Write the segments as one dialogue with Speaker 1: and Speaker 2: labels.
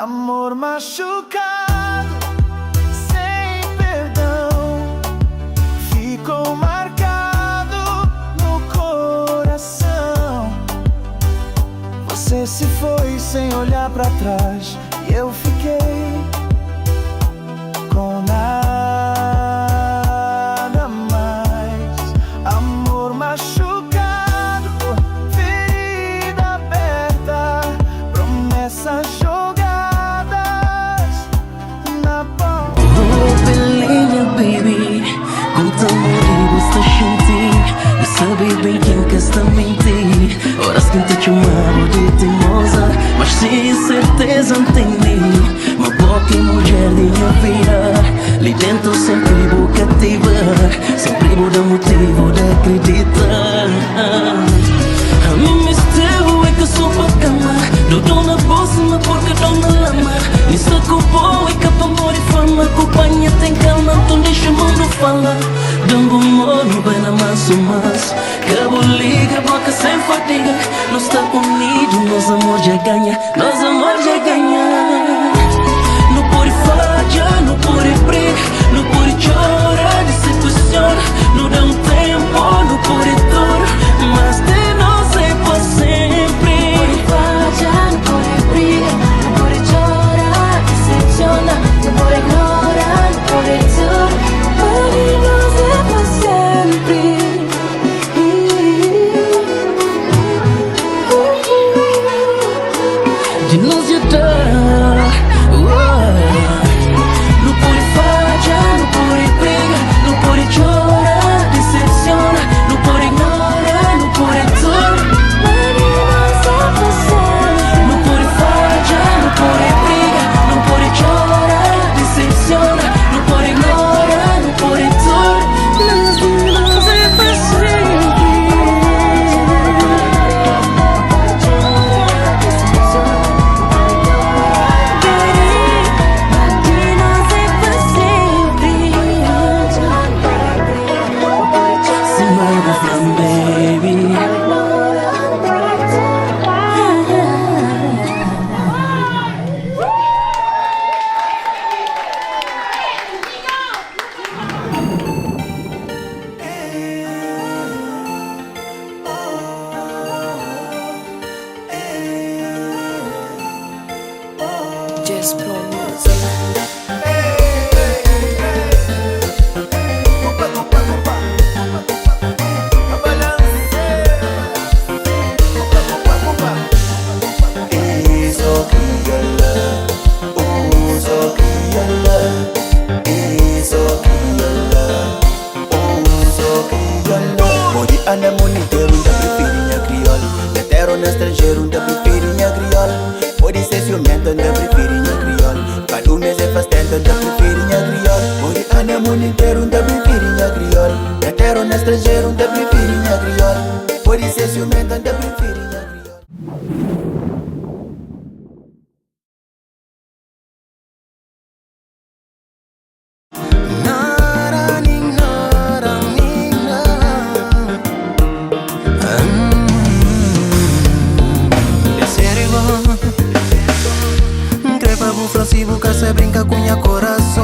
Speaker 1: Amor machucado, sem perdão, ficou marcado no coração. Você se foi sem olhar pra trás e eu fiquei com nada mais. Amor machucado, ferida aberta, promessas jogadas na porta.
Speaker 2: Oh, Belinha, baby, quanto amor está sentir. Eu sabia bem quem que está mentir. Horas que te chamava de teimosa, mas sim certeza entendi. Uma boca e mulher de minha vida, ali dentro sempre vou cativar, sempre vou dar motivo de acreditar. A mim mistério é que sou pra cama, não dou na bolsa, mas porque dou na lama. Isso é culpa, é que pra amor e fama, companhia tem calma, então deixa o mundo falar. Dando amor, não vai na massa, mas cabo liga, boca sem fadiga. Nós está unido, nosso amor já ganha, nosso amor já ganha. Não pode falhar, não pode briga, não pode chorar, decepciona. Não dá um tempo, não pode dor, mas de nós é para sempre.
Speaker 3: Não pode falhar, não pode briga, não pode chorar, decepciona. Não pode ignorar, não pode dor, mas de nós é para sempre.
Speaker 2: De nós já dá. Não pode falhar, não pode briga, não pode chorar, decepciona. Não pode ignorar, não pode dor,
Speaker 3: Mas de nós é para sempre.
Speaker 2: não pode falhar, não pode briga, não pode chorar, decepciona. Não pode ignorar, não pode dor, mas de nós é para sempre. Smile from baby.
Speaker 4: Just promise.
Speaker 1: Anda mundo inteiro, ainda prefere minha crioula. Na terra ou no estrangeiro, ainda prefere minha crioula. Pode ser ciumento, ainda prefere minha crioula. Cada mês é faz tempo, ainda prefere minha crioula. Pode anda mundo inteiro, ainda prefere minha crioula. Na terra ou no estrangeiro, ainda prefere minha crioula. Pode ser ciumento, ainda prefere minha crioula.
Speaker 5: Crepa bufla si busca se brinca cuña corazón.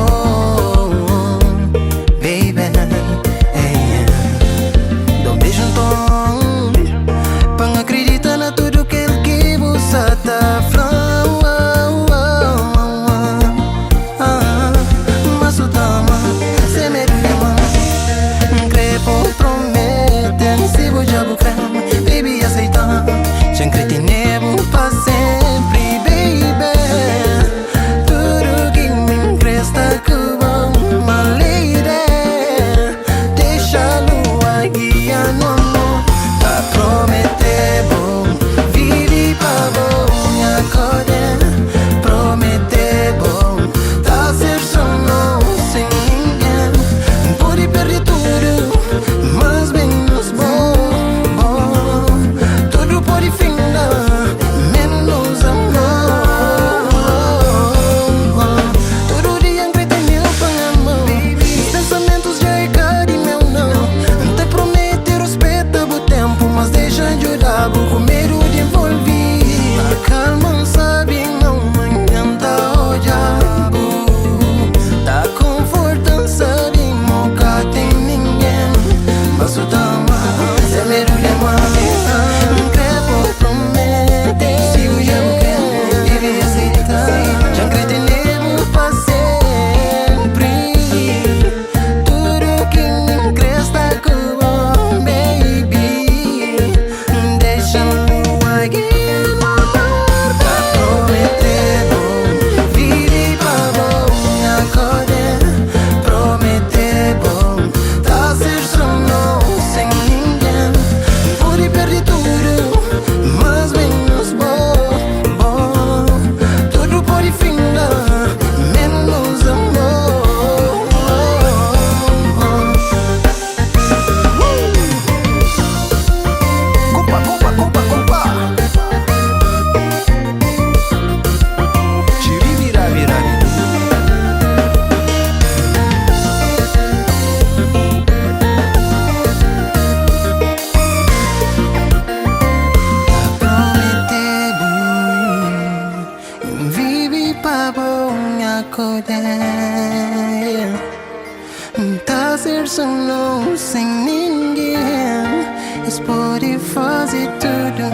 Speaker 2: Eles podem fazer tudo,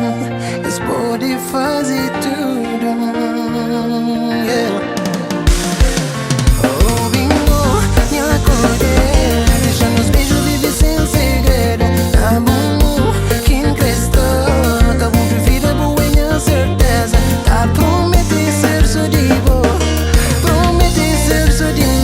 Speaker 2: eles podem fazer tudo. Yeah. Oh, bingo, minha cordeira, deixa nos beijos viver sem segredo. Tá bom, quem crestou, tá bom, prefiro boa minha certeza. Tá promete ser só de boa, promete ser só de não.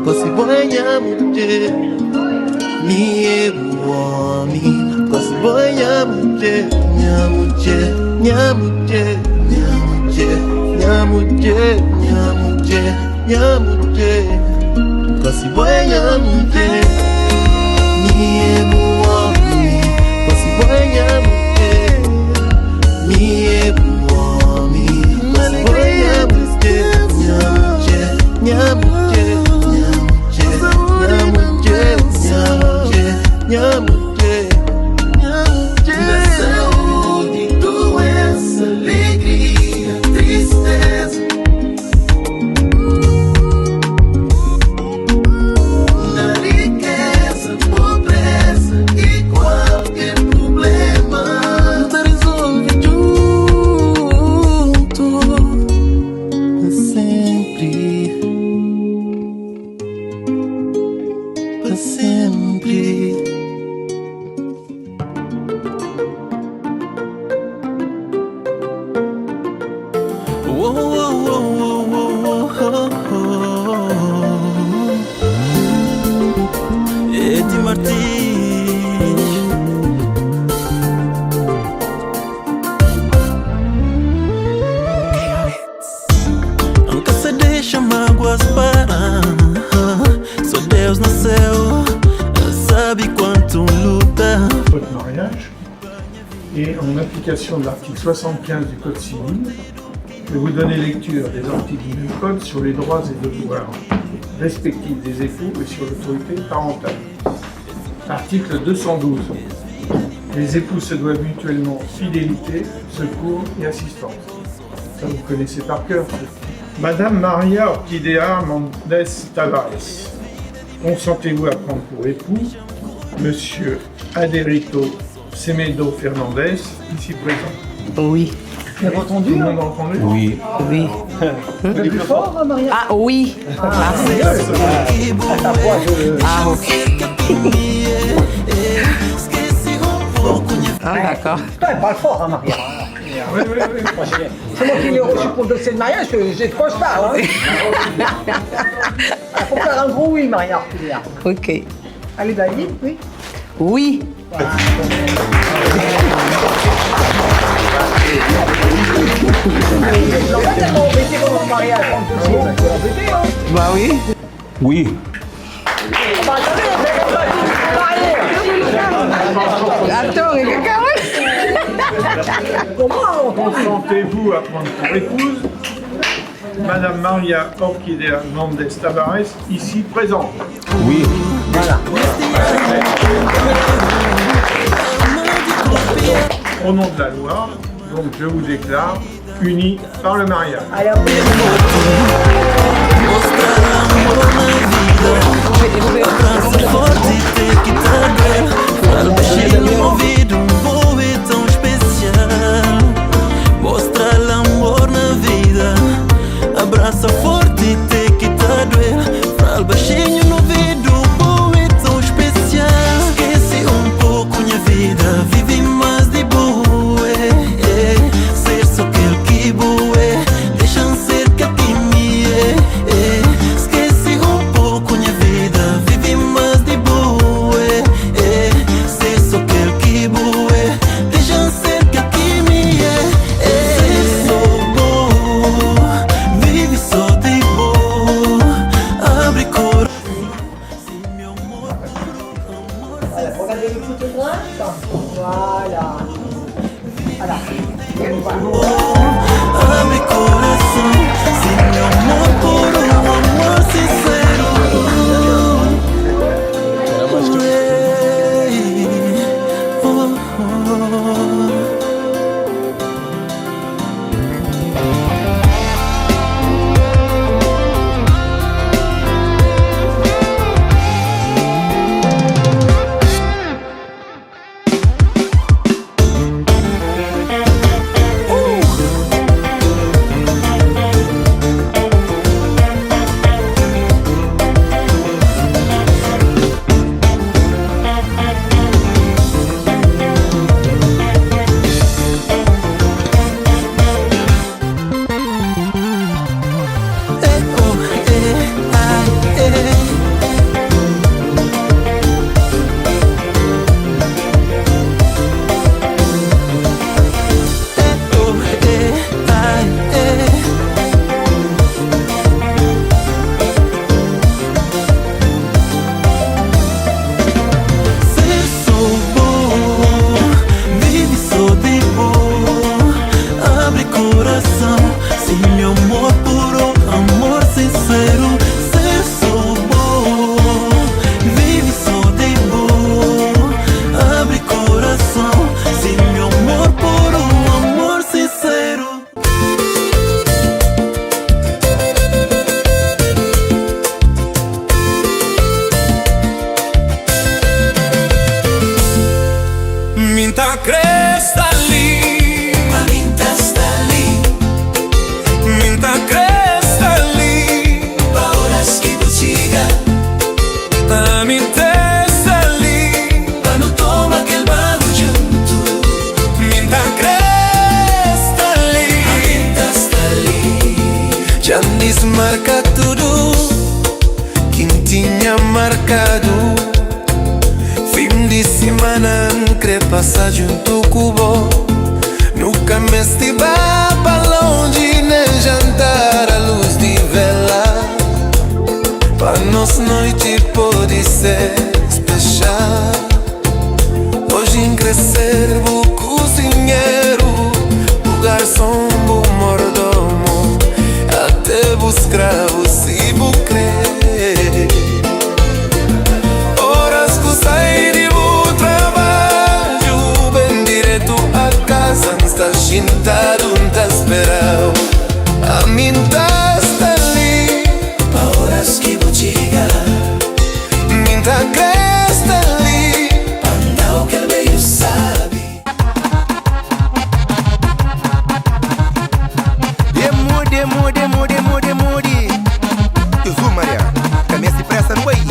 Speaker 2: Você banha mulher, me homem. Você banha mulher, minha mulher, minha mulher, minha mulher, minha mulher, minha mulher, minha mulher. Você banha mulher, me homem. Você banha mulher, me homem. Você banha mulher, minha mulher, minha mulher. Minha mulher, na saúde, doença, alegria, tristeza, na riqueza, pobreza e qualquer problema, tá resolve junto, sempre, pra sempre. Eddie Martins. Nunca se deixa mágoas parar. Só Deus nasceu, sabe quanto luta.
Speaker 5: Votre mariage et en application de l'article 75 du Code civil, je vais vous donner lecture des articles du Code sur les droits et devoirs respectifs des époux et sur l'autorité parentale. Article 212. Les époux se doivent mutuellement fidélité, secours et assistance. Ça vous connaissez par cœur. Madame Maria Orquídea Mondes Tavares, consentez-vous à prendre pour époux Monsieur Aderito Semedo Fernandez, ici présent?
Speaker 6: Oui.
Speaker 5: Tout le monde a entendu?
Speaker 6: Oui. Oui.
Speaker 7: Plus fort, hein, Maria?
Speaker 6: Ah oui. Ah ok. Ah d'accord.
Speaker 7: Putain, elle parle fort, hein, Maria.
Speaker 5: Oui, oui, oui.
Speaker 7: C'est moi qui l'ai reçu pour le dossier de mariage, j'ai trop tard. Hein. Il faut faire un gros oui, Maria.
Speaker 6: Ok.
Speaker 7: Allez, David, oui.
Speaker 6: Oui.
Speaker 7: L'embêté comme un mariage, c'est l'embêté, hein.
Speaker 6: Bah oui.
Speaker 8: Oui.
Speaker 7: Bah attendez, c'est comme ça,
Speaker 6: Attends, il y a quelqu'un.
Speaker 7: comment
Speaker 5: Consentez-vous à prendre pour épouse Madame Maria Orquídea Mondes Tavares, ici présente?
Speaker 8: Oui.
Speaker 5: Au nom de la loi, donc je vous déclare unis par le mariage.
Speaker 7: Allez, hop.
Speaker 1: Abraço forte e ter que tá doendo. Fala baixinho no ouvido, um bom e tão especial. Mostra amor na vida. Abraça forte e ter que tá doendo. Fala baixinho no ouvido, um bom e tão especial. Esquece pouco minha vida, vive mais de boa. Ser só aquele que boa. Deixa ser que te me esquece pouco minha vida, vive mais de boa. Ser só aquele
Speaker 7: Voilà. Voilà.
Speaker 2: Abre coração, sem meu amor por amor sincero. Minta cresta ali, minta sta lì, minta cresta lì, paura schibuciga, mi testa lì, ma non toma che il bago giunto, minta cresta lì, minta sta lì, ci han dismarcato quem tinha marcado. Fim de semana querer passar junto cubo. Nunca me estive pra longe nem jantar à luz de vela. Pra nós noite pode ser especial. Hoje em crescer o cozinheiro, o garçom, o mordomo, até os escravos se vou crer. Está sentado, está esperando. A mim está ali, pa horas que vou chegar. Minta cresta ali, pa andar o que ele veio sabe.
Speaker 8: Demore. Jesus Maria, também se pressa no aí.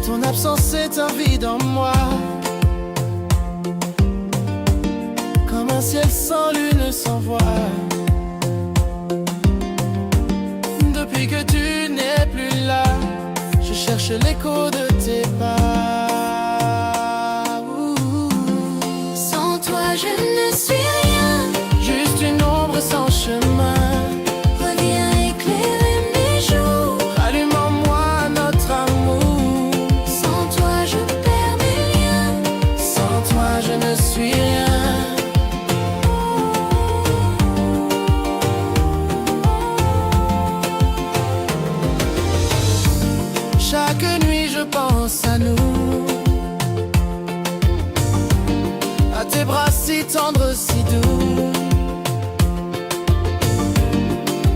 Speaker 9: Ton absence est un vide en moi, comme un ciel sans lune, sans voix. Depuis que tu n'es plus là, je cherche l'écho de tes pas.
Speaker 3: Sans toi je ne suis rien,
Speaker 9: Juste une ombre sans chemin.
Speaker 3: reviens éclairer mes jours.
Speaker 9: Allume en moi notre amour.
Speaker 3: Sans toi je perds mes liens,
Speaker 9: Sans toi je ne suis rien. Chaque nuit je pense à nous, à tes bras si tendres, si doux.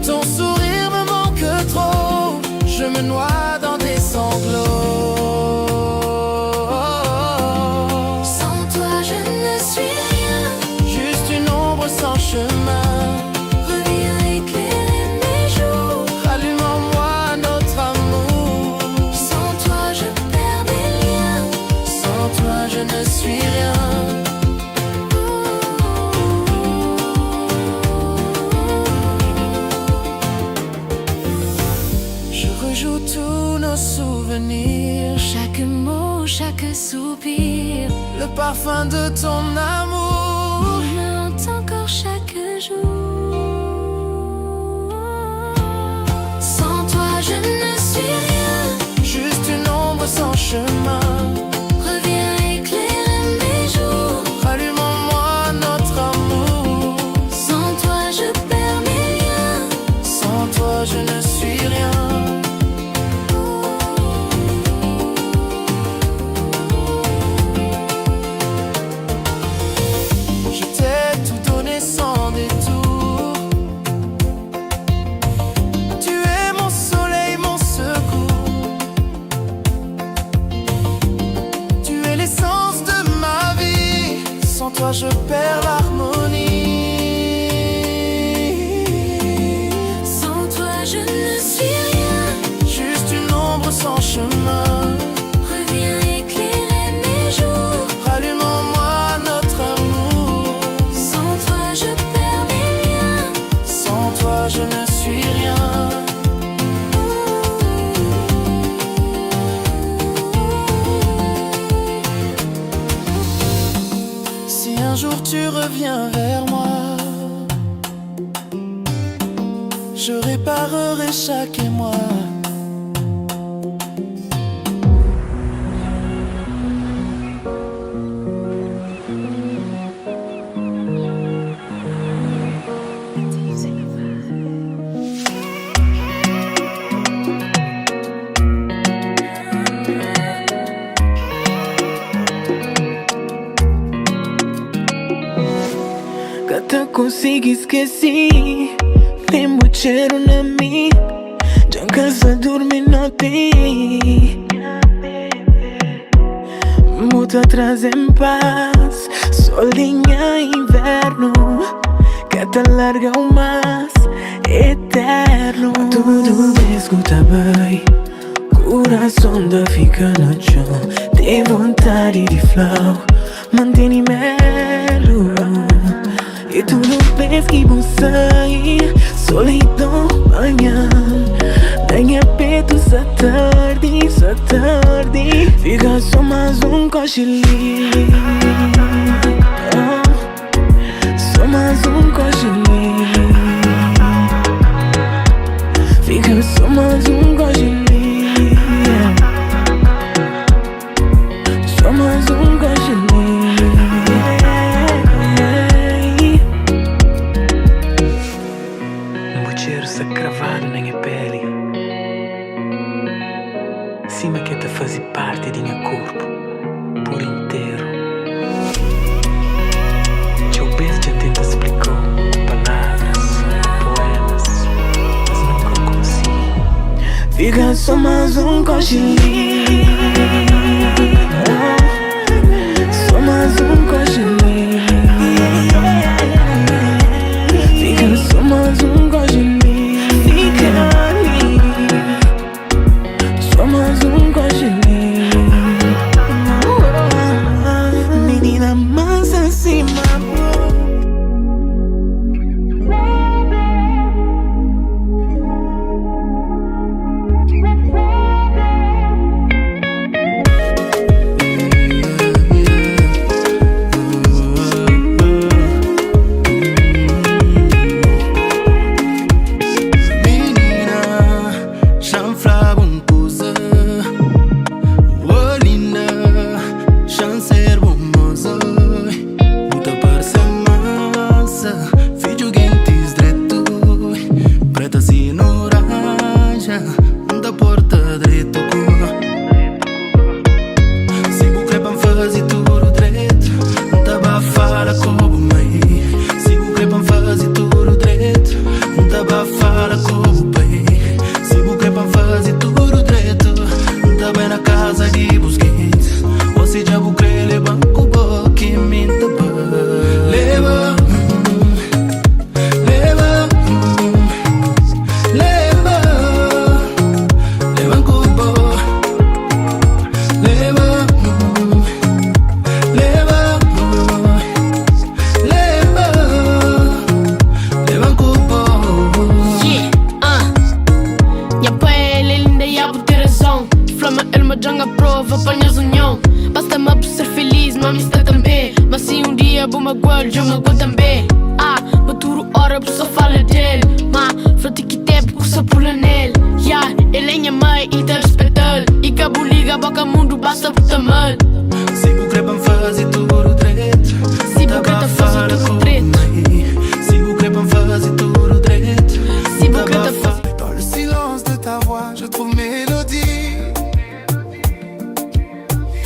Speaker 9: Ton sourire me manque trop, je me noie dans tes sanglots.
Speaker 3: sans toi je ne suis rien,
Speaker 9: Juste une ombre sans chemin.
Speaker 3: reviens éclairer mes jours.
Speaker 9: Allume en moi notre amour.
Speaker 3: Sans toi je perds mes liens,
Speaker 9: Sans toi je ne suis rien. Je rejoue tous nos souvenirs,
Speaker 3: chaque mot, chaque soupir
Speaker 9: le parfum de ton amour.
Speaker 3: me hante encore chaque jour. Sans toi je ne suis rien,
Speaker 9: Juste une ombre sans chemin.
Speaker 3: reviens éclairer mes jours.
Speaker 9: Allume en moi notre amour.
Speaker 3: Sans toi je perds mes liens,
Speaker 9: Sans toi je ne suis rien. Je t'ai tout donné sans détour. Tu es mon soleil, mon secours. Tu es l'essence de ma vie. Sans toi je perds l'harmonie.
Speaker 3: sans toi je ne suis rien,
Speaker 9: Juste une ombre sans chemin.
Speaker 3: reviens éclairer mes jours.
Speaker 9: Allume en moi notre amour.
Speaker 3: Sans toi je perds mes liens,
Speaker 9: Sans toi je ne suis rien. Si un jour tu reviens vers moi, je réparerai chaque émoi.
Speaker 2: Gata consigo esquecer, mesmo o cheiro na mim. Já em casa dormir não tem. Muito atrás em paz, solinha inverno. Gata larga o mais eterno. Tudo bem, escuta bem. Coração da fica no chão. Tem vontade de flow, mantém melo. E tu não vês que vou sair, solidão manhã. Ganha peito essa tarde, fica só mais cochilinho. Só mais cochilinho. Fica só mais cochilinho. Só mais cochilinho. Cheiro se cravado na minha pele. Cima que te faz parte de meu corpo por inteiro. Eu penso que tenta explicar palavras, poemas, mas nunca consigo. Fica só mais cochilinho. Só mais cochilinho. Fica só mais cochilinho. Fica ali. Só mais cochilinho.
Speaker 3: apanhas união. Basta-me por ser feliz, mami está também. Mas se um dia vou magoar, já magoa também. Maturo hora, por só fala dele. Frente que tempo, por só pula nele. Ele é minha mãe, e te respeita. E cabo liga, boca mundo, basta por tamanho.
Speaker 2: Sigo crepam fazer tudo direito.
Speaker 3: Sigo crepam fazer tudo direito.
Speaker 2: Sigo crepam fazer tudo direito.
Speaker 3: Sigo crepam fazer.
Speaker 9: Dans le silence de ta voix, je trouve mélodie.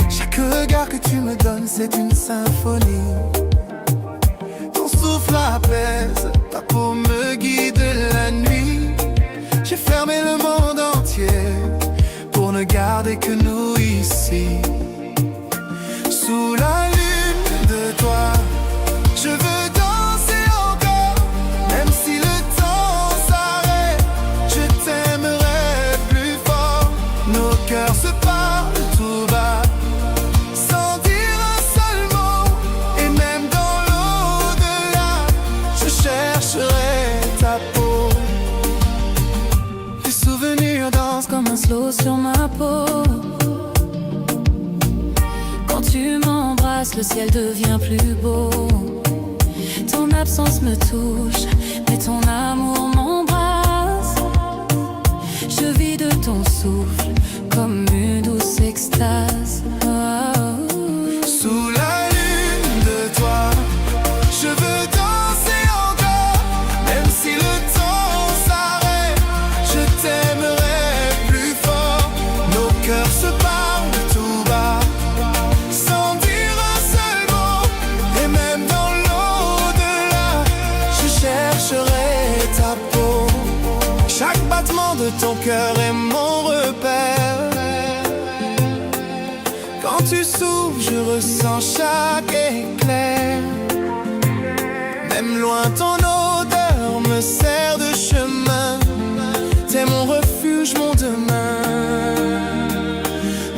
Speaker 9: Chaque regard que tu me donnes, c'est une symphonie. Ton souffle apaise, ta peau me guide la nuit. J'ai fermé le monde entier pour ne garder que nous ici. Sous la lune de toi, je veux danser encore. Même si le temps s'arrête, je t'aimerai plus fort. Nos cœurs se parlent tout bas, sans dire un seul mot. Et même dans l'au-delà, je chercherai ta peau. Les souvenirs dansent comme un slow sur ma peau. Quand tu m'embrasses, le ciel devient plus beau. Ton absence me touche, mais ton amour m'embrasse. Je vis de ton souffle comme une douce extase. Sous la lune de toi, je veux danser encore. Même si le temps s'arrête, je t'aimerai plus fort. Nos cœurs se parlent tout bas, sans dire un seul mot. Et même dans l'au-delà, je chercherai ta peau. Chaque battement de ton cœur est mon repère. Quand tu souffles, je ressens chaque éclair. Même loin, ton odeur me sert de chemin. T'es mon refuge, mon demain,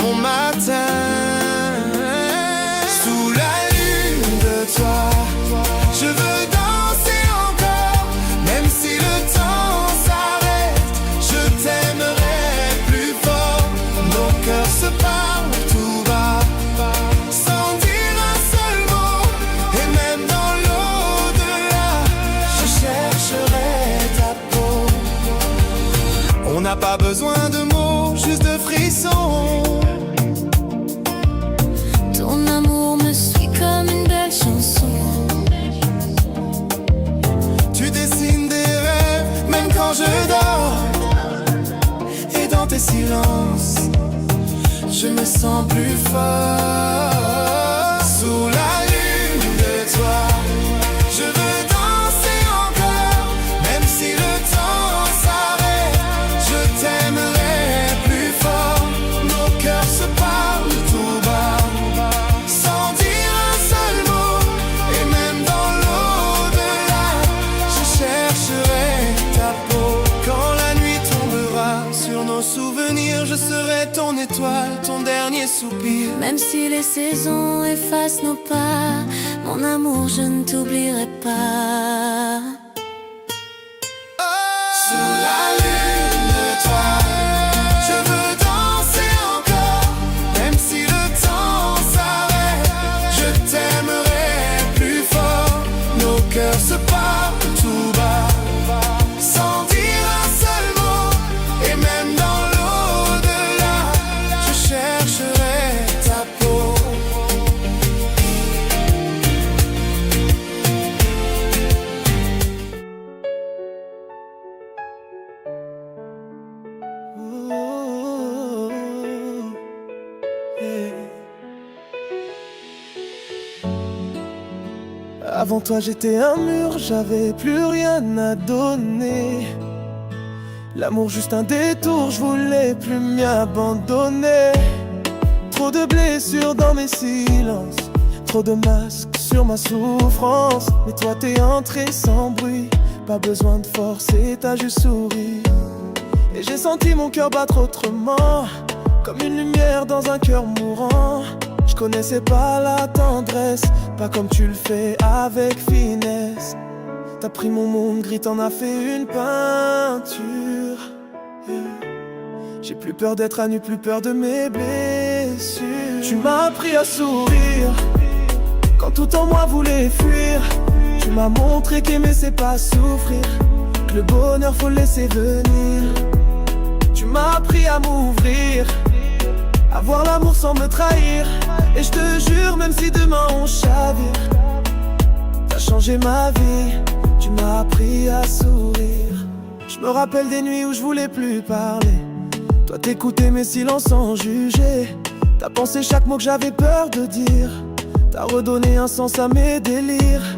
Speaker 9: mon matin. Sous la lune de toi, je veux danser encore. Même si le temps s'arrête, je t'aimerai plus fort. Nos cœurs se parlent tout bas, sans dire un seul mot. Et même dans l'au-delà, je chercherai ta peau. On n'a pas besoin de mots, juste de frissons. Ton amour me suit comme une belle chanson. Tu dessines des rêves, même quand je dors. Et dans tes silences, je me sens plus fort. Sous la lune de toi, je veux danser encore. Même si le temps s'arrête, je t'aimerai plus fort. Nos cœurs se parlent tout bas, sans dire un seul mot. Et même dans l'au-delà, je chercherai ta peau. Quand la nuit tombera sur nos souvenirs, je serai ton étoile, ton dernier soupir. Même si les saisons effacent nos pas, mon amour, je ne t'oublierai pas. Sous la lune de toi, je veux danser encore. Même si le temps s'arrête, je t'aimerai plus fort. Nos cœurs se parlent tout bas, sans dire un seul mot. Et même dans l'au-delà, je chercherai ta peau. Avant toi j'étais un mur, j'avais plus rien à donner. L'amour juste un détour, je voulais plus m'y abandonner. Trop de blessures dans mes silences, trop de masques sur ma souffrance. Mais toi t'es entré sans bruit, pas besoin de forcer, t'as juste souri. Et j'ai senti mon cœur battre autrement, comme une lumière dans un cœur mourant. Je connaissais pas la tendresse, pas comme tu le fais avec finesse. T'as pris mon monde gris, t'en as fait une peinture. J'ai plus peur d'être à nu, plus peur de mes blessures. sûr. Tu m'as appris à sourire quand tout en moi voulait fuir. Tu m'as montré qu'aimer c'est pas souffrir, que le bonheur faut le laisser venir. Tu m'as appris à m'ouvrir, à voir l'amour sans me trahir. Et je te jure, même si demain on chavire, t'as changé ma vie, tu m'as appris à sourire. Je me rappelle des nuits où je voulais plus parler, toi t'écoutais mes silences sans juger. T'as pensé chaque mot que j'avais peur de dire, t'as redonné un sens à mes délires.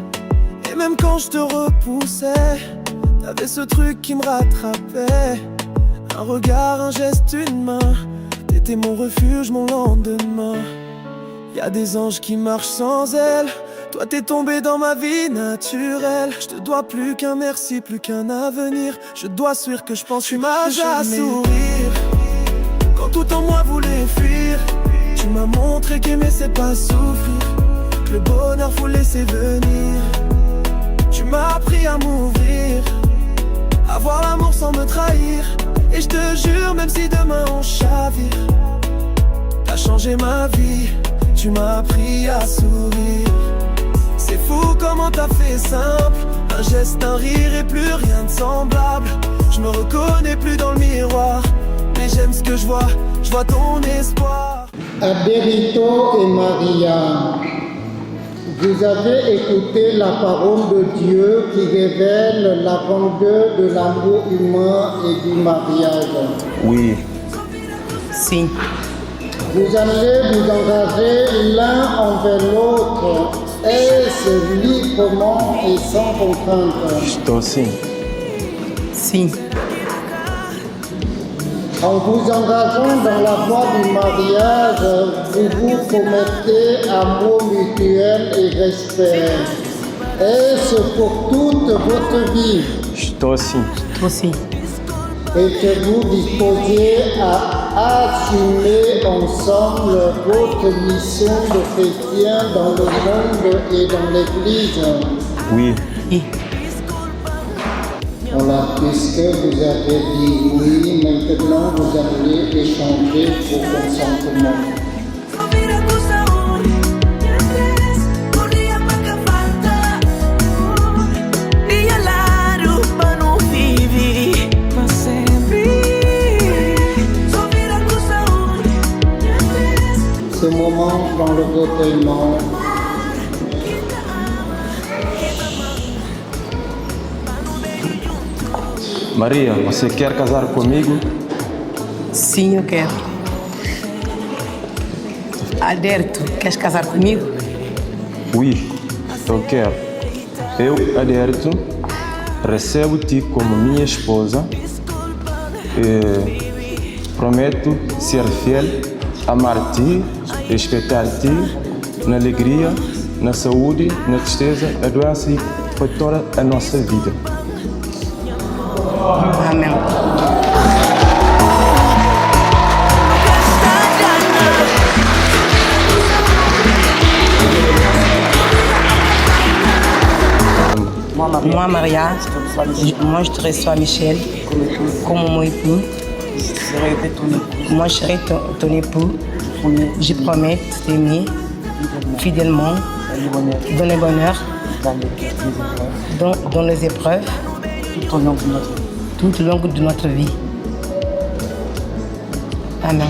Speaker 9: Et même quand je te repoussais, t'avais ce truc qui me rattrapait. Un regard, un geste, une main, t'étais mon refuge, mon lendemain. Y'a des anges qui marchent sans ailes, toi t'es tombé dans ma vie naturelle. Je te dois plus qu'un merci, plus qu'un avenir. Je dois sourire que je pense que tu m'as jamais sourire quand tout en moi voulait fuir. Tu m'as montré qu'aimer c'est pas souffrir, que le bonheur faut laisser venir. Tu m'as appris à m'ouvrir, à voir l'amour sans me trahir. Et je te jure, même si demain on chavire, t'as changé ma vie, tu m'as appris à sourire. C'est fou comment t'as fait simple, un geste, un rire et plus rien de semblable. Je me reconnais plus dans le miroir, mais j'aime ce que je vois ton espoir.
Speaker 10: Adérito et Maria, vous avez écouté la parole de Dieu qui révèle la grandeur de l'amour humain et du mariage.
Speaker 11: Oui.
Speaker 6: Si.
Speaker 10: Vous allez vous engager l'un envers l'autre, est-ce librement et sans contrainte?
Speaker 11: Estou sim.
Speaker 6: Si.
Speaker 10: En vous engageant dans la voie du mariage, vous vous promettez amour mutuel et respect. Est-ce pour toute votre vie?
Speaker 11: Estou sim.
Speaker 6: Aussi.
Speaker 10: Êtes-vous disposés à assumer ensemble votre mission de chrétien dans le monde et dans l'Église?
Speaker 11: Oui.
Speaker 6: Oui.
Speaker 10: Voilà, puisque vous avez dit oui, maintenant vous allez échanger vos consentements. Ce moment dans le recueillement.
Speaker 11: Maria, você quer casar comigo?
Speaker 6: Sim, eu quero. Adérito, queres casar comigo?
Speaker 11: Oui, eu quero. Eu, Adérito, recebo-te como minha esposa e prometo ser fiel, amar-te, respeitar-te na alegria, na saúde, na tristeza, na doença e por toda a nossa vida.
Speaker 6: Amém. Moi, Maria, moi je te reçois Michel comme mon époux. Moi je serai ton époux. Je promets de t'aimer fidèlement, dans le bonheur, dans les épreuves, tout au long de notre vie. Amen.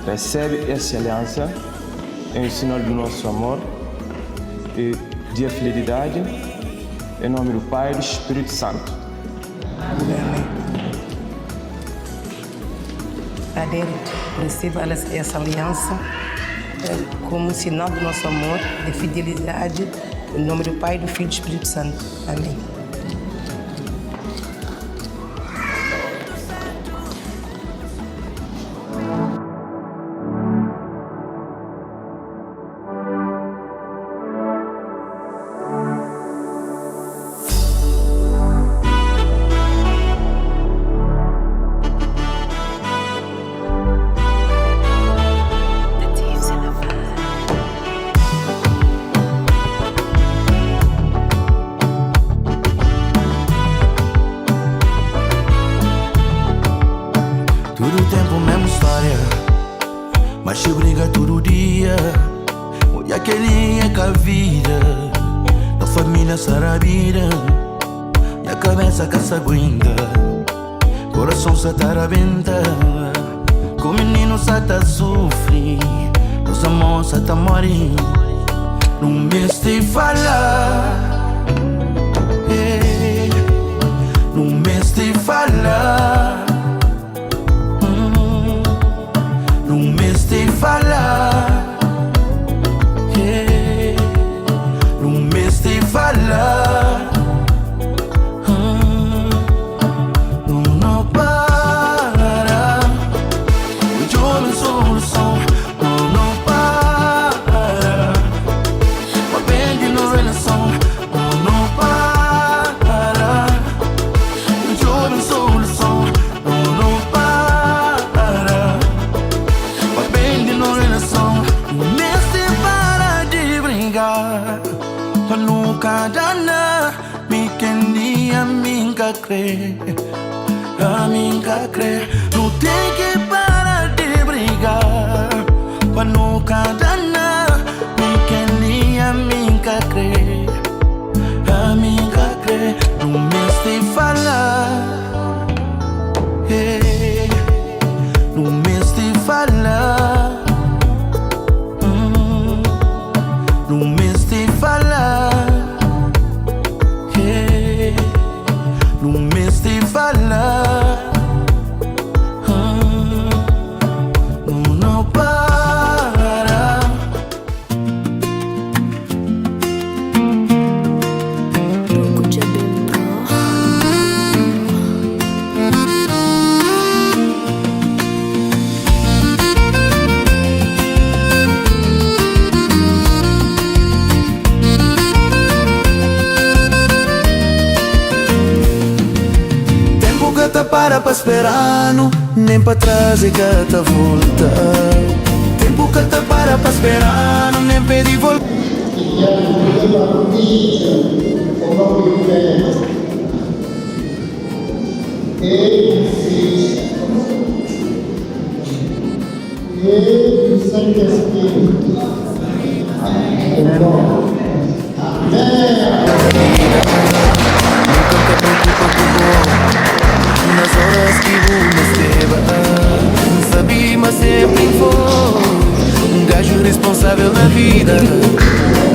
Speaker 11: Recebe essa aliança em sinal do nosso amor e de fidelidade, em nome do Pai e do Espírito Santo.
Speaker 6: Adérito, receba essa aliança como sinal do nosso amor, de fidelidade, em nome do Pai, do Filho e do Espírito Santo. Amém.
Speaker 1: mas se briga todo dia. Olha aquele é que a vida da família sarabira. E a cabeça que se aguenta, coração se tarabenta. Com o menino se tá sofre, os amores se tá morre. Não me sei falar, não me sei falar, não me sei falar, não me sei falar. Não para, eu me solução. Não para, mas bem de novo relação. Não para, eu me solução. Não para, mas bem de novo relação. Me separa de brigar, pra nunca danar. Me quem dia me crer. A minha crer, não tem que parar de brigar, pra nunca danar. Me queria, a minha crer, a minha crer, não me sei falar, não me sei falar, não me sei falar, não me sei falar. Não para. Tempo que tá para esperar, nem pra trás e que tá volta. Tempo que tá para esperar, nem pedi volta.
Speaker 10: E do Saint-Esprit.
Speaker 1: Nas horas que uma esteva, sabia, mas sempre foi um gajo responsável na vida.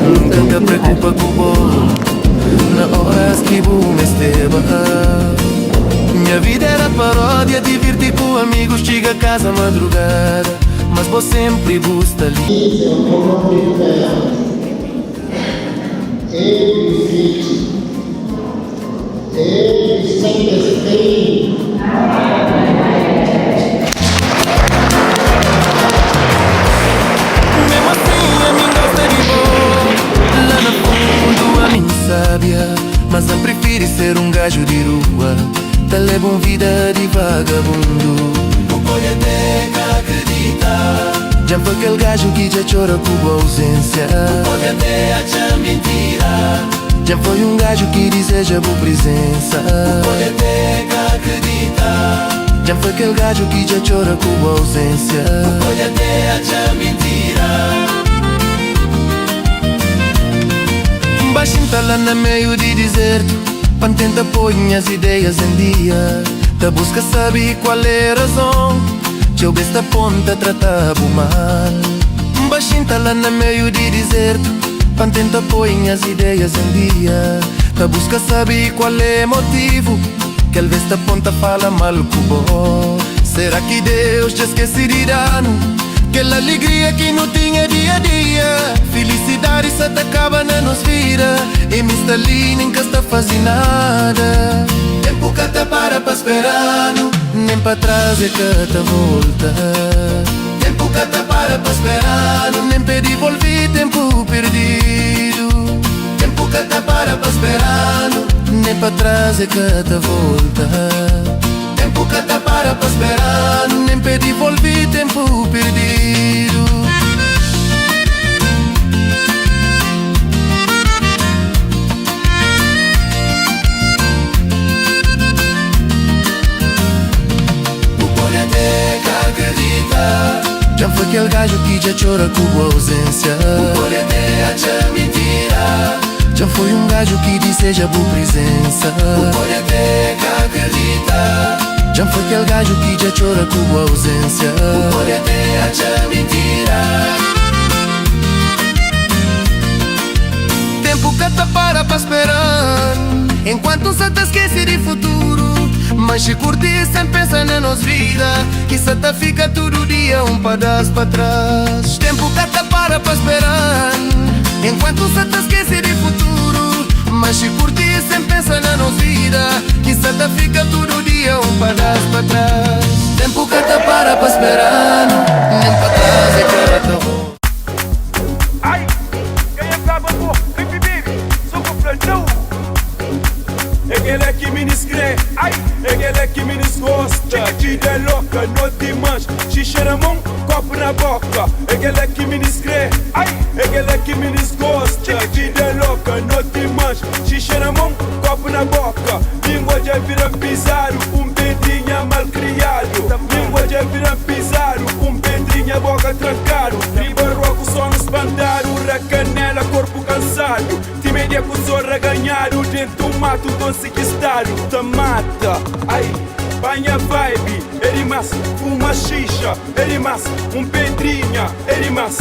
Speaker 1: Nunca te preocupa com o bom. Nas horas que uma esteva, minha vida era paródia, divertir com amigos, chega a casa madrugada, mas vou sempre buscar ali.
Speaker 10: E do Saint-Esprit.
Speaker 1: Mesmo assim a mim gosta de bom, lá no fundo a mim sábia, mas não prefiro ser um gajo de rua. Te levam vida de vagabundo. Não pode até acreditar. Já foi aquele gajo que já chora com a ausência. Não pode até achar mentira. Já foi um gajo que deseja boa presença. Não pode até acreditar. Já foi aquele gajo que já chora com a ausência. Não pode até achar mentira. Baixinho tá lá no meio de deserto, pan tenta pôr as ideias em dia. Tá busca saber qual é a razão que eu besta ponta tratava mal. Baixinho tá lá no meio de deserto, pan tenta pôr as ideias em dia. Tá busca saber qual é o motivo que ele besta ponta fala mal com bom. Será que Deus te esquece de dar-nos aquela alegria que não tinha dia a dia? Felicidade só te acaba na nos vida, e me está ali nem que está fazendo nada. Tempo que te para esperar, nem para trás é que te volta. Tempo que te para esperar, nem pedi volver tempo perdido. Tempo que te para esperar, nem para trás é que te volta. Tempo que te para esperar, nem pedi volver tempo perdido.
Speaker 9: Já foi aquele gajo que já chora com a ausência. O poder já mentira. Já foi um gajo que deseja boa presença. O poder que acredita. Já foi aquele gajo que já chora com a ausência. O poder já mentira. Tempo que te para esperar, enquanto você te esquece de futuro. Mas se curtir sem pensar na nossa vida, que você te fica todo dia pedaço para trás. Tempo que te para esperar, enquanto você te esquece de futuro. Mas se curtir sem pensar na nossa vida, que você te fica todo dia pedaço para trás. Tempo que te para esperar, nem para trás é que ela te vou.
Speaker 12: Egele que me niscre, ai, egele que me desgosta. Vida louca, no dimanche, xixi na mão, copo na boca. Egele que me niscre, ai, egele que me desgosta. Vida louca, no dimanche, xixi na mão, copo na boca. Língua já vira pisado, pedrinha mal criado. Língua já vira pisado, pedrinha boca trancado. Barroco só no espantado, racanela, corpo cansado. Timédia com zorra ganhado, dentro do mato, doce que estado. Te mata, ai, banha vibe, erimas, fuma xixa, erimas, pedrinha, erimas,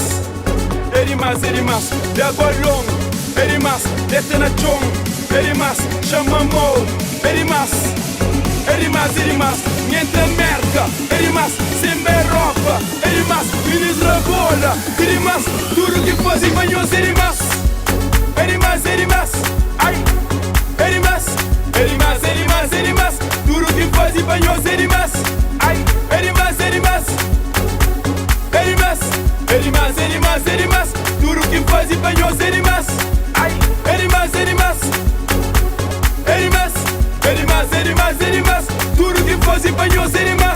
Speaker 12: da balão, erimas, dete na chão, erimas, chama mão, erimas, mientras merca, erimas, sem roupa, erimas, minis rebola, erimas, tudo que faz e banhos, erimas, ai, erimas, tudo que faz e banhos, erimas, ai, erimas, tudo que faz e banhos, erimas, ai, erimas, tudo que faz e banhos, erimas.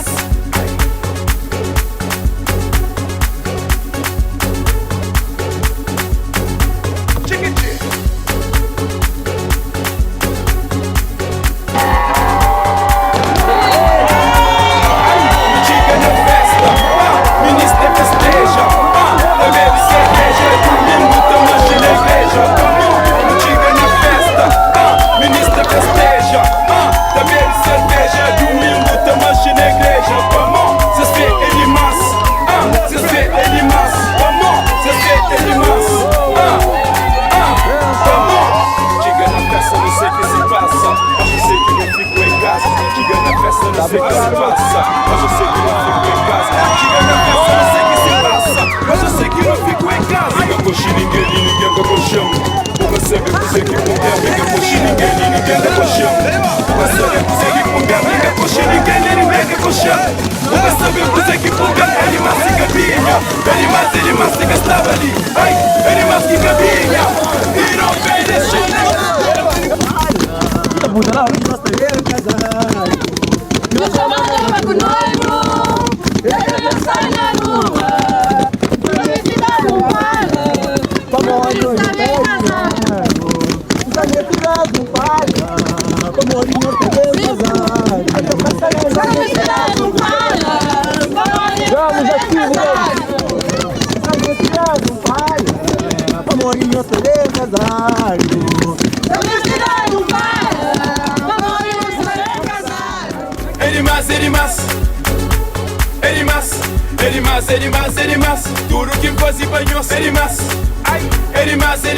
Speaker 12: Erimas, tudo que faz e banhos, erimas, ai, erimas,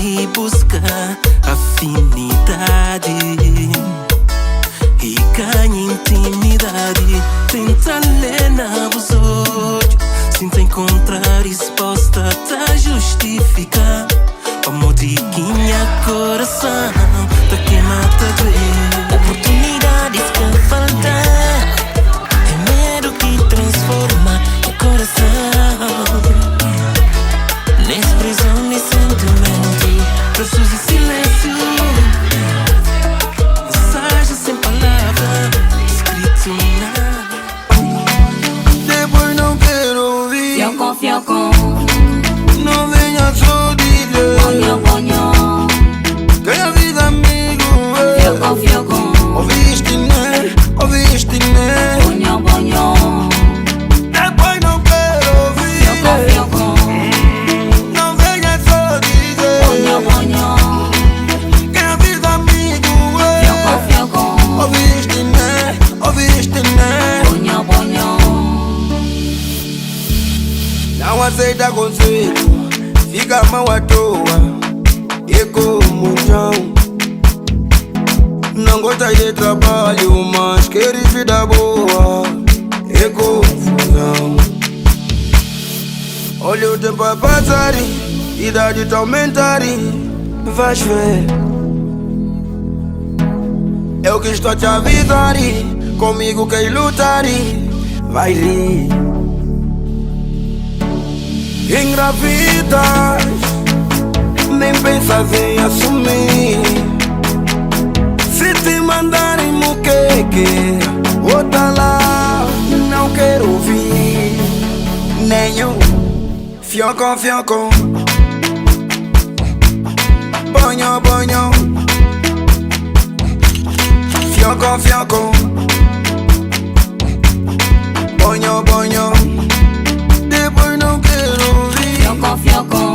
Speaker 2: e buscar afinidade e ganha intimidade. Tenta ler nos olhos, sinta encontrar resposta, tá justificar. Amor de quinha coração, tá que mata doer. Oportunidades que faltam, é medo que transforma o coração. Nessa prisão de sentimento, braços em silêncio, mensagem sem palavra, escrito nada.
Speaker 12: Depois não quero ouvir
Speaker 2: Fiocon,
Speaker 12: não venha só dizer
Speaker 2: ponho,
Speaker 12: ganha vida amigo,
Speaker 2: Fiocon,
Speaker 12: ouviste né,
Speaker 2: ponho,
Speaker 12: depois não quero ouvir
Speaker 2: Fiocon,
Speaker 12: não venha só dizer ganha vida amigo,
Speaker 2: Fiocon,
Speaker 12: ouviste né,
Speaker 2: ponho.
Speaker 12: não aceita conselho, fica mal à toa, e como não. Não gosta de trabalho, mas quer vida boa, é confusão. Olha o tempo a passar, idade tá aumentar, vais ver. Eu que estou a te avisar, comigo quer lutar, vai rir. Engravidas, nem pensas em assumir. Se te mandarem muqueque, outra lá, não quero ouvir nenhum. Fiocon, ponho, fiocon, ponho, depois não quero ouvir
Speaker 2: Fiocon,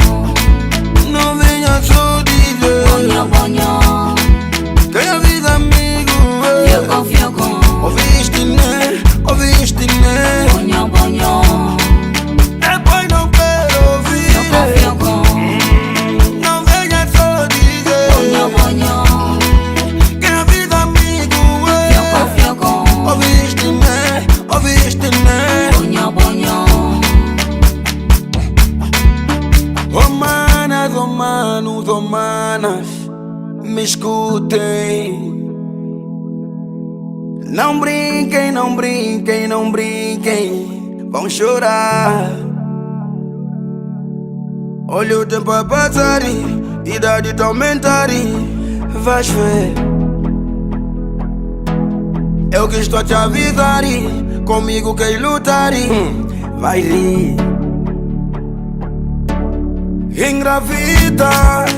Speaker 12: não venha só dizer
Speaker 2: ponho,
Speaker 12: ganha vida amigo,
Speaker 2: Fiocon,
Speaker 12: ouviste né,
Speaker 2: ponho,
Speaker 12: depois não quero ouvir
Speaker 2: Fiocon,
Speaker 12: não venha só dizer
Speaker 2: ponho,
Speaker 12: ganha vida amigo,
Speaker 2: Fiocon,
Speaker 12: ouviste né,
Speaker 2: ponho.
Speaker 12: Oh manas, me escutem. Não brinquem, vão chorar. Olha o tempo a passar, idade tá aumentar, vais ver. Eu que estou a te avisar, comigo quer lutar, vai rir. Engravidas,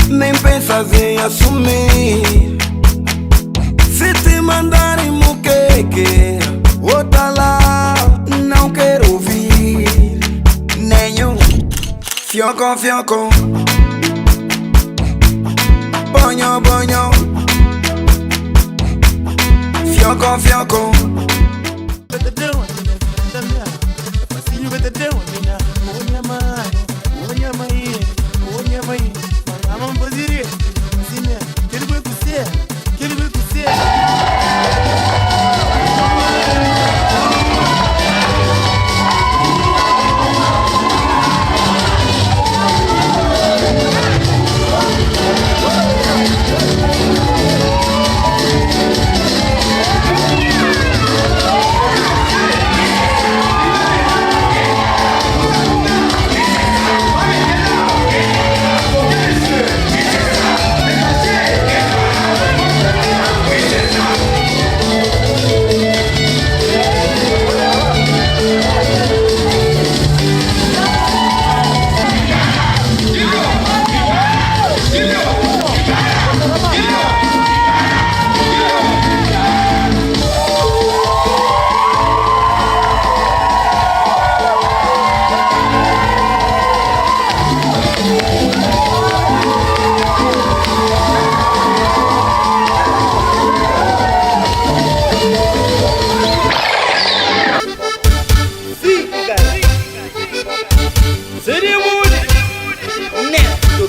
Speaker 12: nem pensas em assumir. Se te mandarem muqueque, outra lá, não quero ouvir nenhum. Fiocon, ponho, fiocon.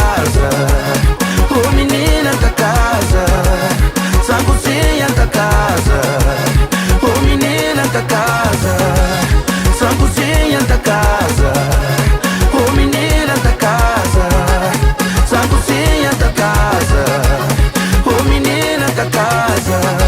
Speaker 2: casa. Ô menina da casa, sanguzinha da casa. Ô menina da casa, sanguzinha da casa. Ô menina da casa, sanguzinha da casa. Ô menina da casa.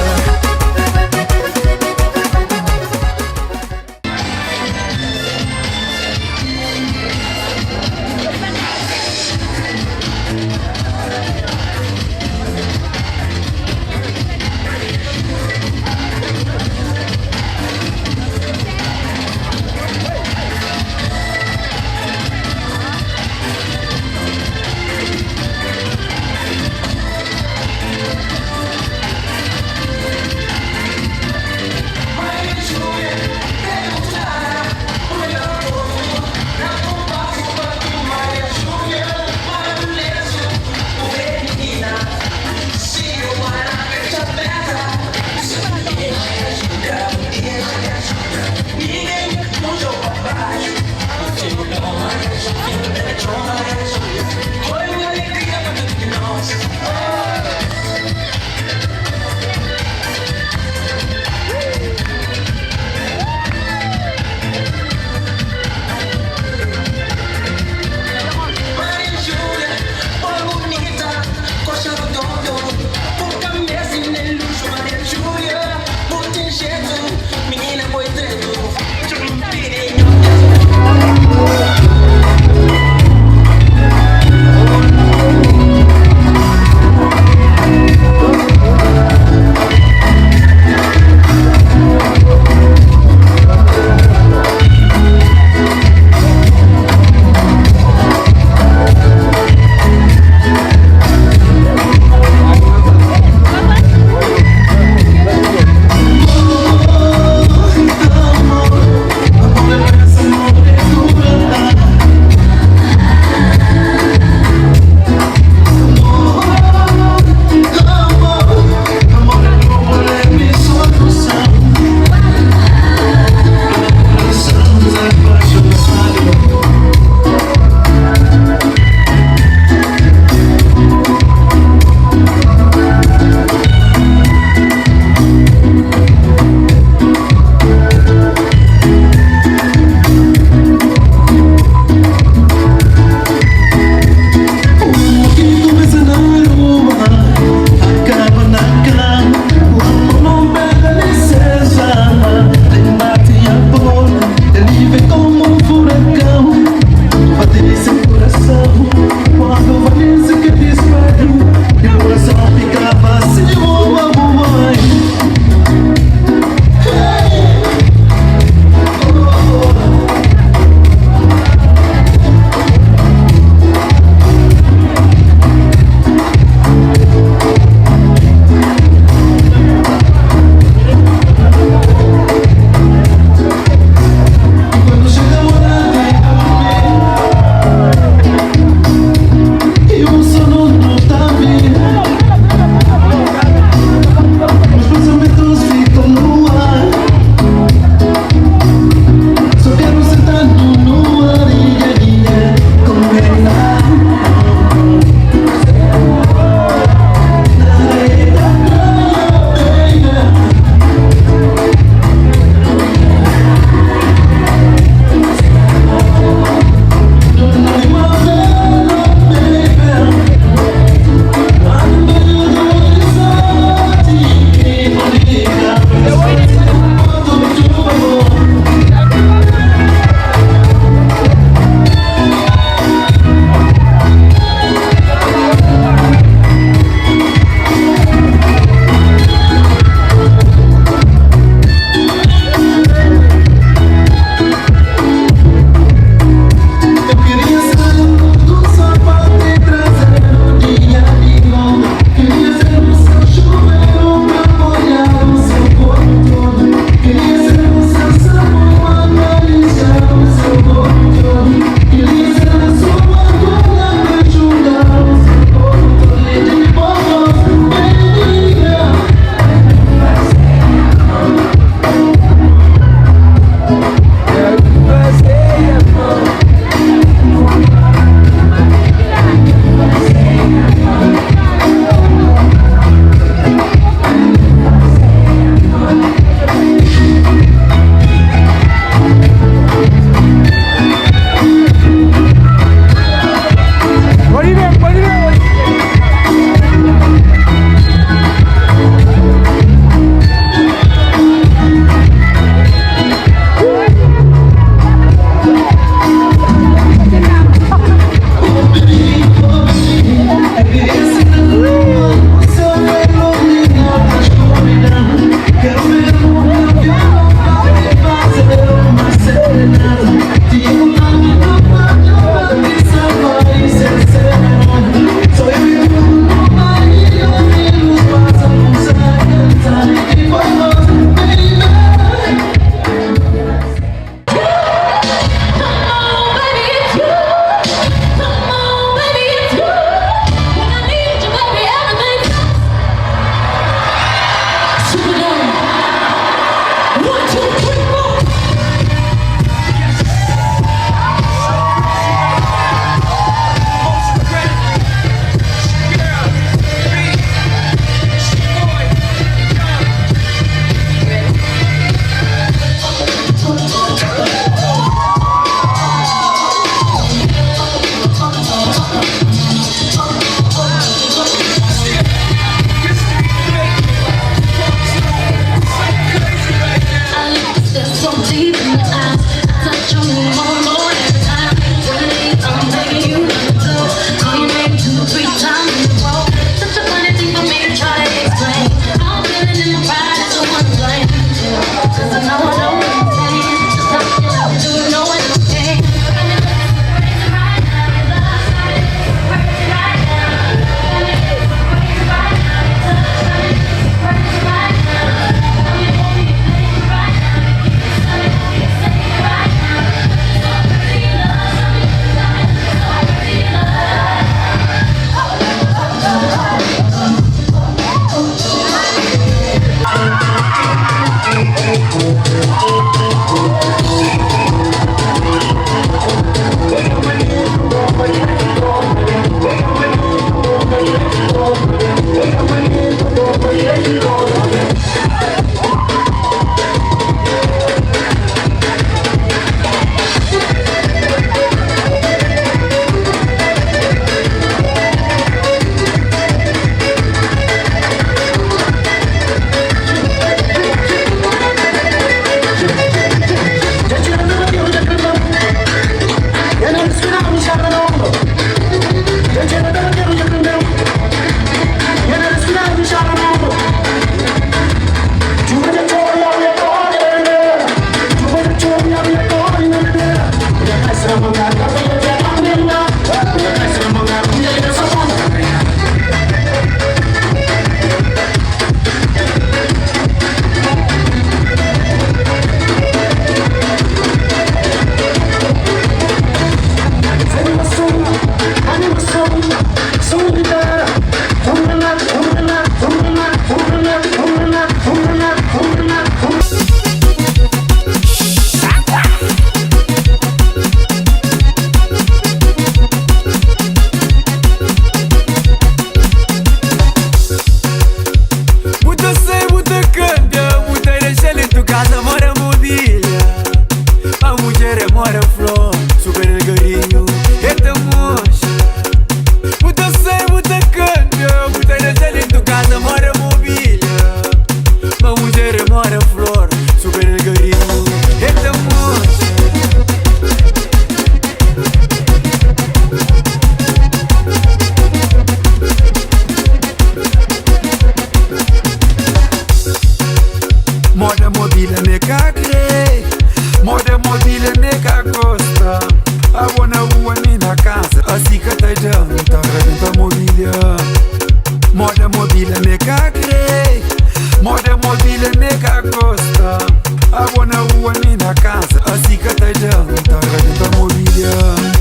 Speaker 12: tua nem na casa, assim que tá dando, tá dando a mobília.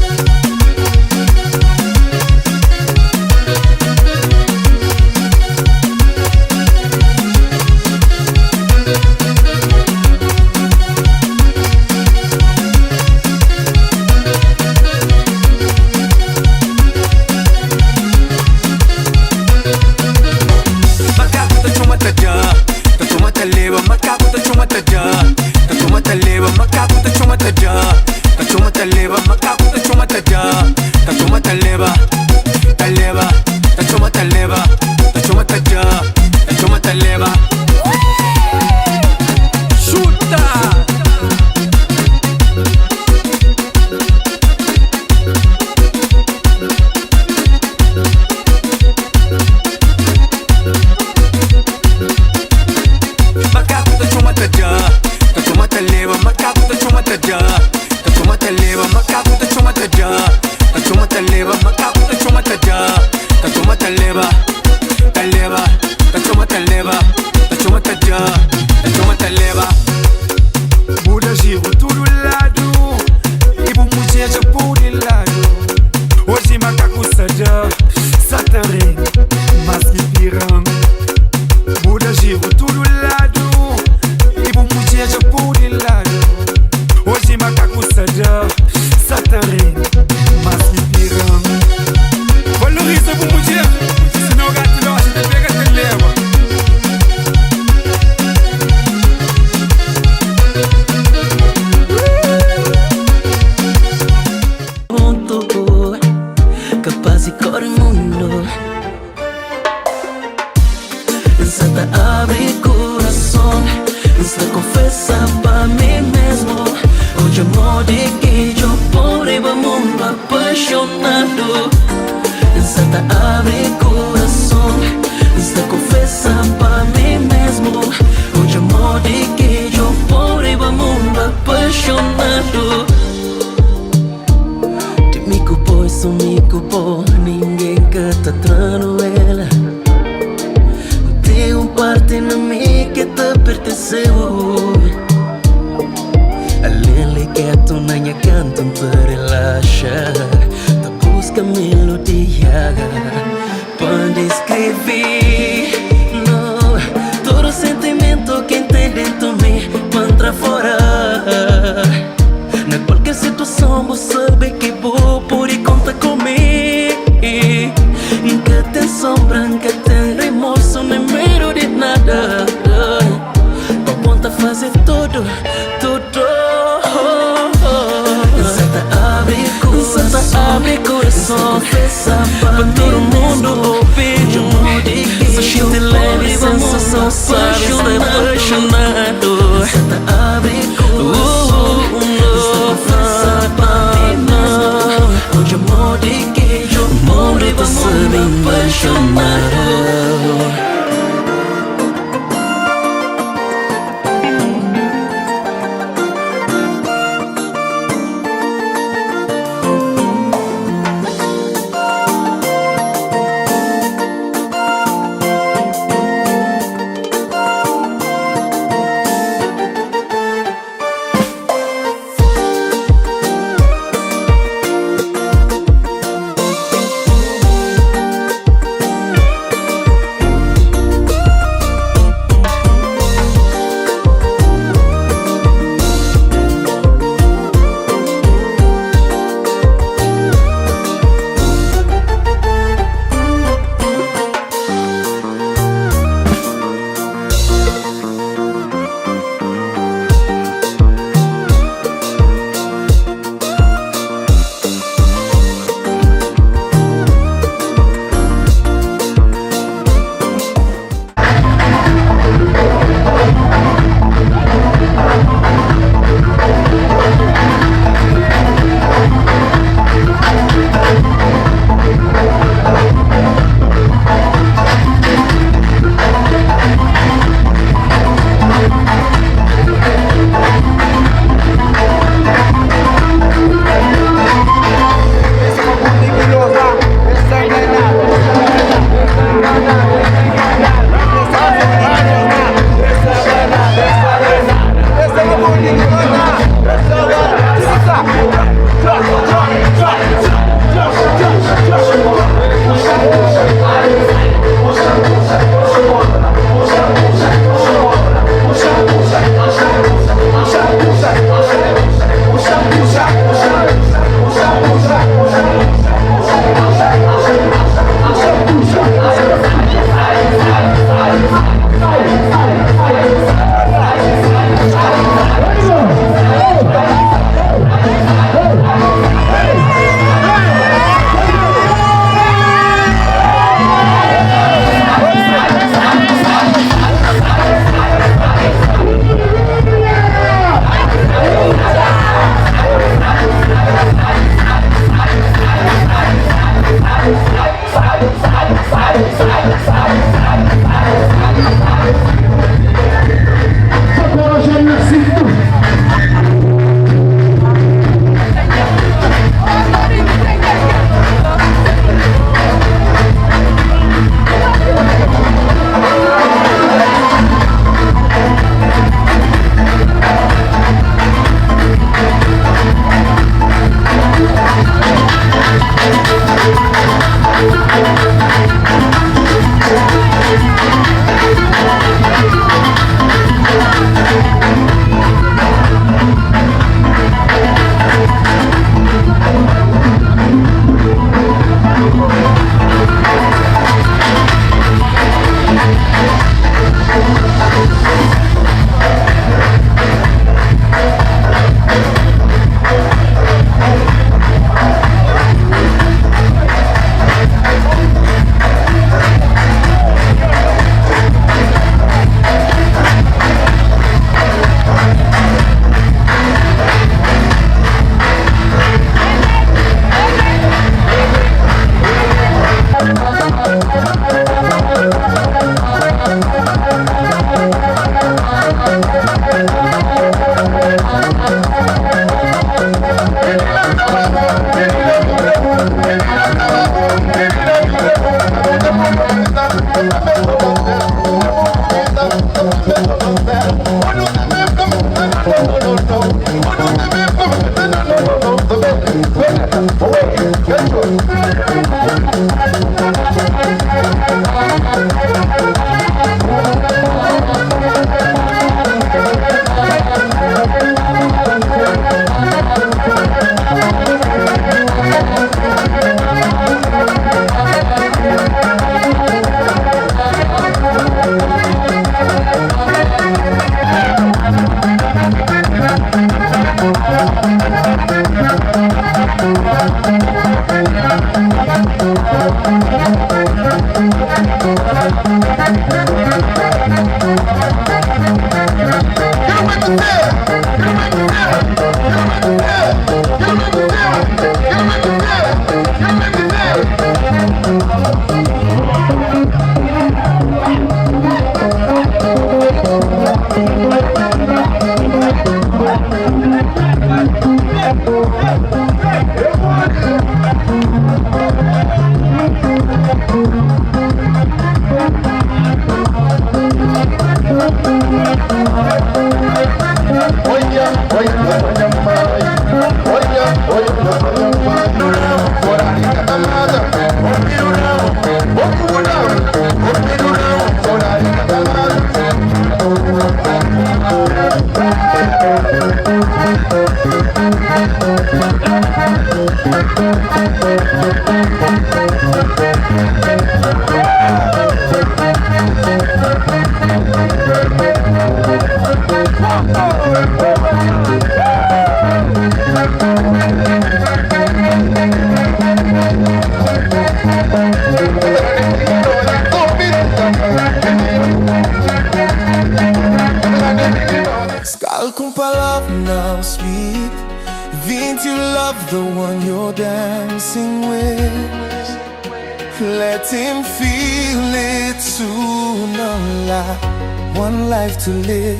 Speaker 9: To live,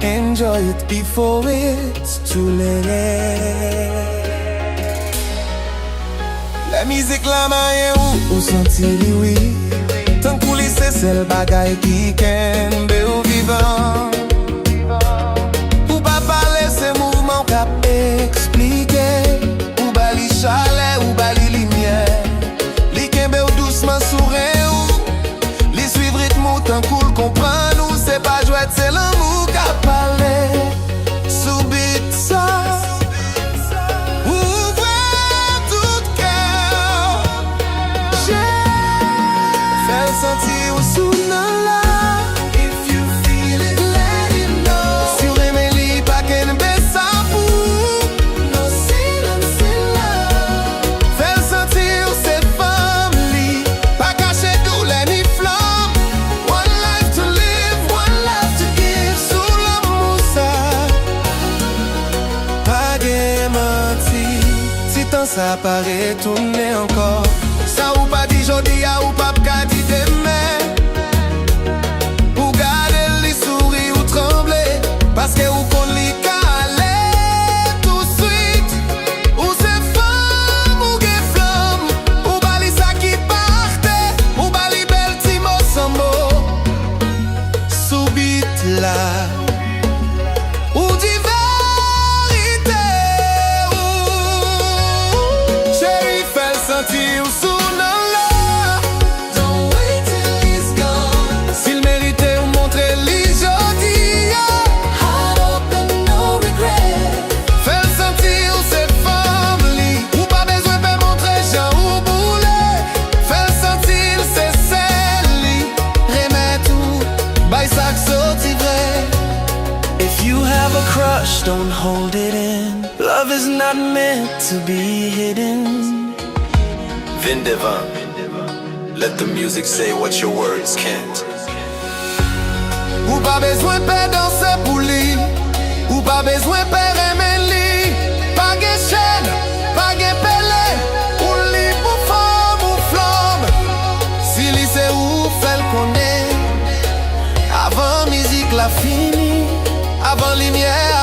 Speaker 9: enjoy it before it's too late. La musique la maye ou senti li oui. Tant kou li se sel bagay ki ken be ou vivant. Ou pa pale se mouvement kap explike. Ou bali chale ou bali lumière. Li kenbe ou doucement soure ou. Li suivre rythme ou tant kou l'kompran. C'est pas jouet, c'est l'amour qui a parlé. Subit ça. Ouvre tout cœur. Fais sentir au souvenir là. If you feel it, let it know. Si vous aimez les pas qu'elle baisse à bout. No silence in love. Fais sentir cette famille. Pas cacher douleur ni flamme. Ça paraît tourner encore. Ça ou pas dit jodi ou pas dit demain. Ou garder les souris ou trembler. Parce que ou qu'on li calé tout de suite. Ou c'est femme ou gen flamme. Ou bali ça qui parte. Ou bali bel timo sambo. Subite là. Ou dit sentir sous là. Don't wait till he's gone. S'il méritait ou montrer les jodi. Heart open, no regret. Fais sentir cette famille. Ou pas besoin de montrer Jean ou boulet. Fais sentir c'est celle-li. Remets tout, by sac sorti vrai. If you have a crush, don't hold it in. Love is not meant to be hidden.
Speaker 13: Vindeva, let the music say what your words can't.
Speaker 9: Ou pas besoin de danser pour lui. Ou pas besoin de aimer lui. Pas de chaîne, pas de pelé. Ou lui pour femme ou flamme. Si lui c'est où fait le connaît. Avant musique la fini. Avant lumière.